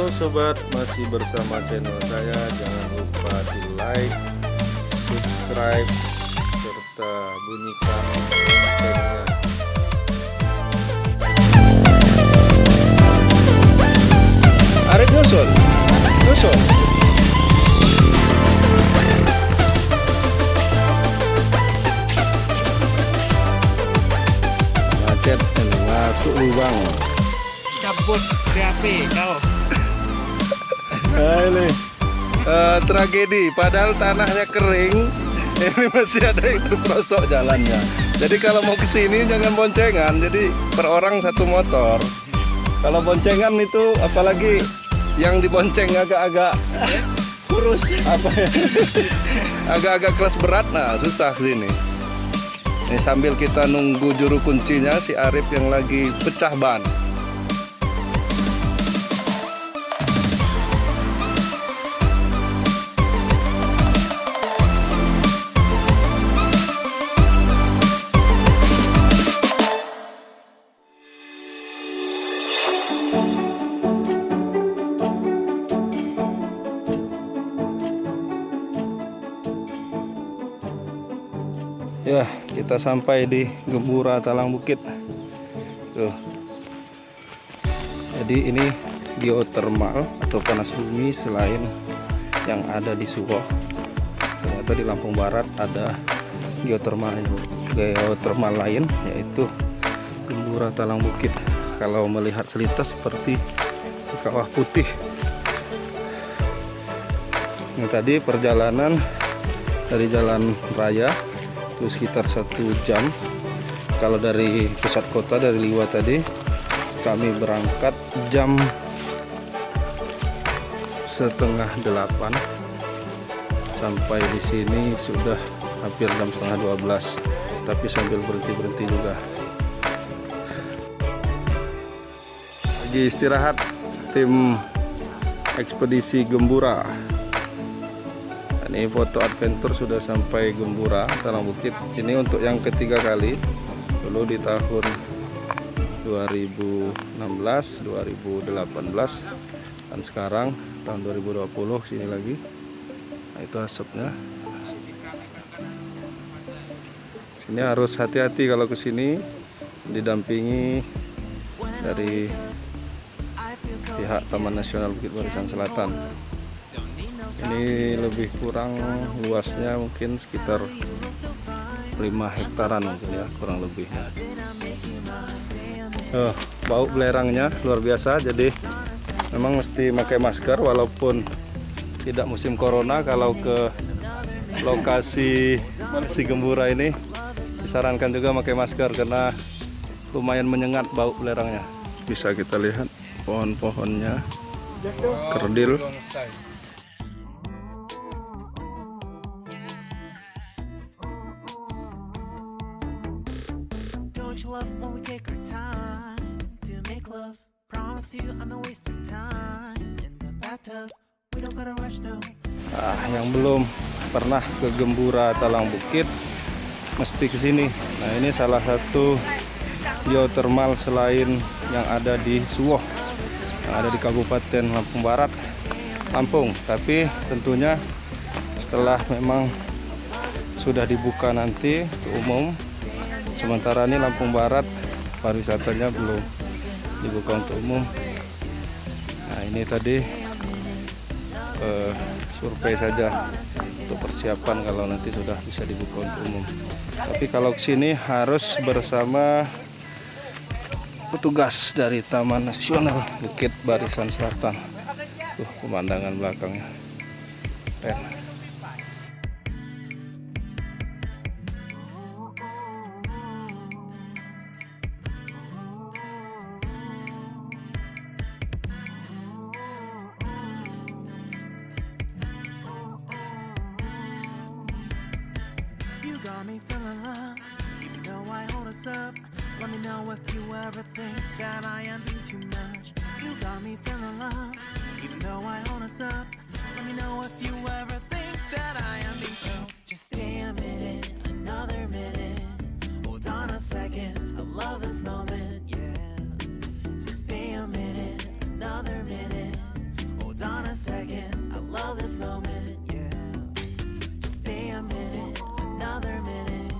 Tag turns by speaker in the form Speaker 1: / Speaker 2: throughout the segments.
Speaker 1: Halo sobat, masih bersama channel saya. Jangan lupa di like, subscribe, serta bunyikan loncengnya. Arif nyusul. Macet ini masuk lubang.
Speaker 2: Cabut DAP kau.
Speaker 1: Ini tragedi, padahal tanahnya kering, ini masih ada yang terperosok jalannya. Jadi kalau mau ke sini jangan boncengan, jadi per orang satu motor. Kalau boncengan itu, apalagi yang dibonceng agak-agak kurus, apa ya? Agak-agak kelas berat, nah susah sini. Ini sambil kita nunggu juru kuncinya si Arif yang lagi pecah ban. Ya, kita sampai di Gembura Talang Bukit. Tuh. Jadi ini geotermal atau panas bumi selain yang ada di Suwoh. Ternyata di Lampung Barat ada geotermal lain, yaitu Gembura Talang Bukit. Kalau melihat selintas seperti kawah putih. Ini tadi perjalanan dari jalan raya itu sekitar 1 jam. Kalau dari pusat kota, dari Liwa tadi kami berangkat jam 7:30, sampai di sini sudah hampir jam 11:30, tapi sambil berhenti juga. Lagi istirahat tim ekspedisi Gembura. Ini foto adventure sudah sampai Gembura Talang Bukit. Ini untuk yang ketiga kali. Dulu di tahun 2016, 2018, dan sekarang tahun 2020 sini lagi. Nah, itu asapnya. Sini harus hati-hati kalau ke sini, didampingi dari pihak Taman Nasional Bukit Barisan Selatan. Ini lebih kurang luasnya mungkin sekitar 5 hektaran mungkin ya, kurang lebihnya. Bau belerangnya luar biasa, jadi memang mesti pakai masker walaupun tidak musim corona. Kalau ke lokasi si Gembura ini disarankan juga pakai masker karena lumayan menyengat bau belerangnya. Bisa kita lihat pohon-pohonnya kerdil.
Speaker 3: Love when we take our time to make love. Promise you I'm not wasting time in the bathtub. We don't gotta rush no.
Speaker 1: Yang belum pernah ke Gembura Talang Bukit mesti ke sini. Nah, ini salah satu geotermal selain yang ada di Suwoh, yang ada di Kabupaten Lampung Barat, Lampung. Tapi tentunya setelah memang sudah dibuka nanti ke umum. Sementara ini Lampung Barat pariwisatanya belum dibuka untuk umum. Nah, ini tadi survei saja untuk persiapan kalau nanti sudah bisa dibuka untuk umum. Tapi kalau kesini harus bersama petugas dari Taman Nasional Bukit Barisan Selatan. Tuh pemandangan belakangnya keren.
Speaker 3: Got me feeling loved, even though I hold us up. Let me know if you ever think that I am being too much. You got me feeling loved, even though I hold us up. Let me know if you ever think that I am being so. Just stay a minute, another minute. Hold on a second, I love this moment, yeah. Just stay a minute, another minute. love this moment, yeah. Just stay a minute, another minute.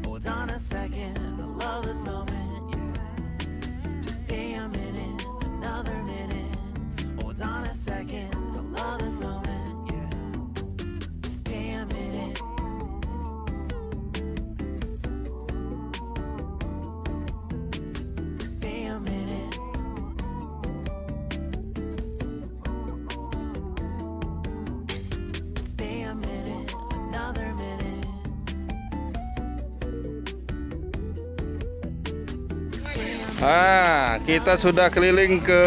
Speaker 3: Hold on a second, I love this moment, yeah. Just stay a minute, another minute. Hold on a second, I love this moment, yeah. Just stay a minute. Stay a minute. Stay a minute, another minute. Stay a minute.
Speaker 1: Kita sudah keliling ke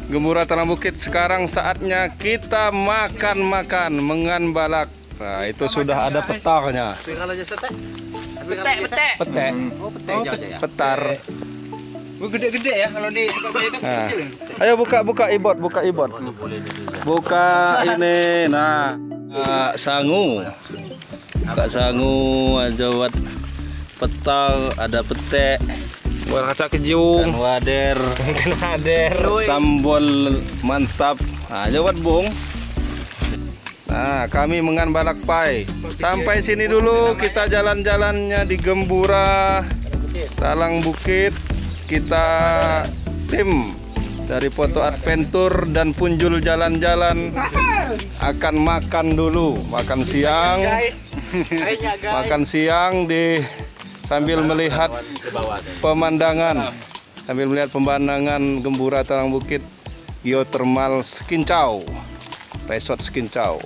Speaker 1: Gembura Talang Bukit. Sekarang saatnya kita makan-makan mengan balak. Nah, itu sudah ada petarnya.
Speaker 2: Petek.
Speaker 1: Petek, petar.
Speaker 2: Gede-gede ya kalau di tempat saya kan
Speaker 1: Nah,
Speaker 2: kecil.
Speaker 1: ayo buka ibot. Buka ini. Nah, sangu. Buka sangu, aja buat petal, ada petek,
Speaker 2: Buat kaca kejung.
Speaker 1: ikan wader,
Speaker 2: Hadir.
Speaker 1: sambal mantap. Nah, aja buat bung. Nah, kami mengan balak pai. Sampai sini dulu kita jalan-jalannya di Gembura Talang Bukit. Kita tim dari Foto Adventure dan Punjul Jalan-Jalan akan makan dulu, makan siang. Makan siang di sambil melihat pemandangan, Gembura Talang Bukit Geothermal Skincau, Resort Skincau.